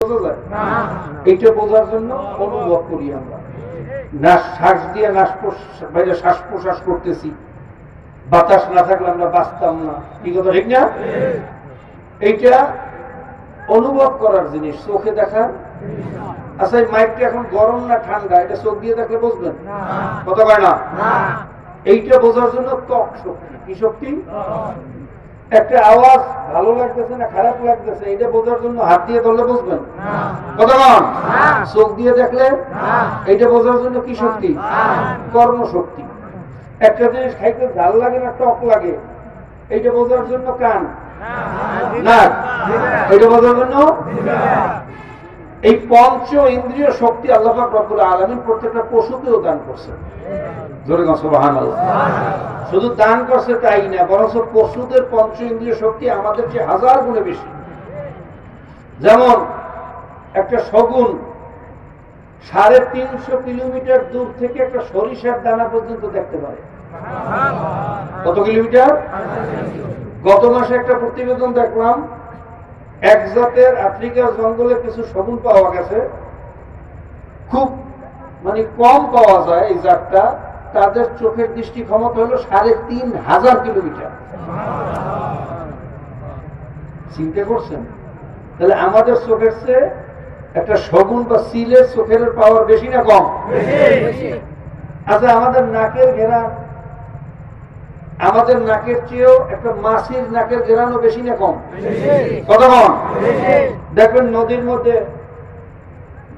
বোঝা যায় এইটা বোঝার জন্য অনুভব করি আমরা। শ্বাস দিয়ে শ্বাস প্রশ্বাস করতেছি, বাতাস না থাকলে আমরা বাঁচতাম না, কি কথা ঠিক না? এইটা অনুভব করার জিনিস, চোখে দেখার। আচ্ছা, এই মাইকটা এখন গরম না ঠান্ডা, এটা চোখ দিয়ে দেখলে বুঝবেন? কথা কয় না? এইটা বোঝার জন্য ত্বক শক্তি। কি শক্তি? একটা আওয়াজ ভালো লাগতেছে না খারাপ লাগতেছে, এটা বোঝার জন্য হাত দিয়ে ধরলে বুঝবেন? কথা বল। চোখ দিয়ে দেখলে এইটা বোঝার জন্য কি শক্তি? কর্ম শক্তি। একটা জিনিস খাইতে ঝাল লাগে না টক লাগে, এইটা বোঝার জন্য কান, নাক, এইটা বোঝার জন্য। এই পঞ্চ ইন্দ্রিয় শক্তি আল্লাহ পাক রব্বুল আলামিন প্রত্যেকটা পশুকেও দান করছেন। জোরে গো সুবহানাল্লাহ। শুধু দান করছে তাই না, বরং পশুদের পঞ্চ ইন্দ্রিয় শক্তি আমাদের চেয়ে 1000 গুণে বেশি। যেমন একটা শগুন 350 কিলোমিটার দূর থেকে একটা সরিষার দানা পর্যন্ত দেখতে পারে। কত কিলোমিটার? গত মাসে একটা প্রতিবেদন দেখলাম, এক জাতের আফ্রিকার জঙ্গলে কিছু শগুন পাওয়া গেছে, খুব কম পাওয়া যায় এই জাতটা। তাদের চোখের দৃষ্টি ক্ষমতা হলো 3500 কিলোমিটার। চিন্তা করছেন? তাহলে আমাদের চোখের চেয়ে একটা শগুন বা সিলের চোখের পাওয়ার বেশি না কম? আচ্ছা, আমাদের নাকের ঘেরান, আমাদের নাকের চেয়েও একটা মাছির নাকের ঘেরানো বেশি না কম? কত কম? দেখবেন নদীর মধ্যে,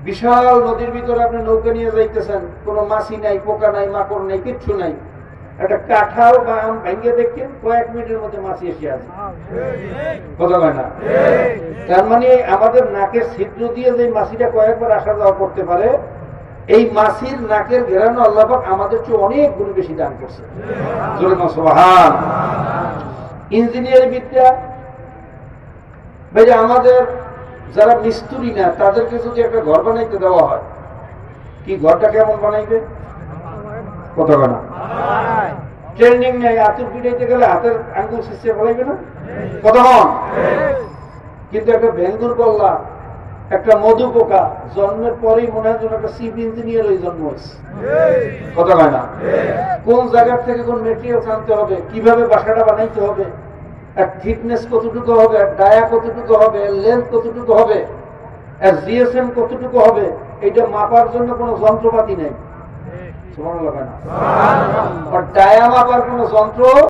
বিশাল নদীর ভিতরে আপনি নৌকা নিয়ে যাইতেছেন, কোনো মাছি নাই, পোকা নাই, মাকড় নাই, কিচ্ছু নাই। একটা কাঁঠাল বা আম ভেঙে দেখেন, কয়েক মিনিটের মধ্যে মাছি এসে আছে। কথা হয় না? তার মানে আমাদের নাকের ছিদ্র দিয়ে যে মাছিটা কয়েকবার আসা যাওয়া করতে পারে, এই মাছির নাকের ঘেরানো আল্লাহ পাক আমাদের চেয়ে অনেক গুণ বেশি দান করছে। জোরে বলুন সুবহান। ইঞ্জিনিয়ারিং বিদ্যা, ভাই আমাদের যারা মিস্ত্রি না তাদেরকে যদি একটা ঘর বানাইতে দেওয়া হয়, কি ঘরটা কেমন বানাইবে? কত না ট্রেনিং নেই, আতুর পিটাইতে গেলে হাতের আঙ্গুল শিশে ফেলাইবে না? কত? কিন্তু একটা ভেঙ্গুর বললা, একটা মধু পোকা জন্মের পরেই মনে হয় যেন একটা চিফ ইঞ্জিনিয়ার ওই জন্ম হয়েছে। কথা হয় না? কোন জায়গার থেকে কোন মেটেরিয়াল আনতে হবে, কিভাবে বাসাটা বানাইতে হবে, আর থিকনেস কতটুকু হবে, আর ডায়া কতটুকু হবে, লেন্থ কতটুকু হবে, আর জিএসএম কতটুকু হবে, এটা মাপার জন্য কোনো যন্ত্রপাতি নেই। সুবহানাল্লাহ। আর ডায়া মাপার কোনো যন্ত্র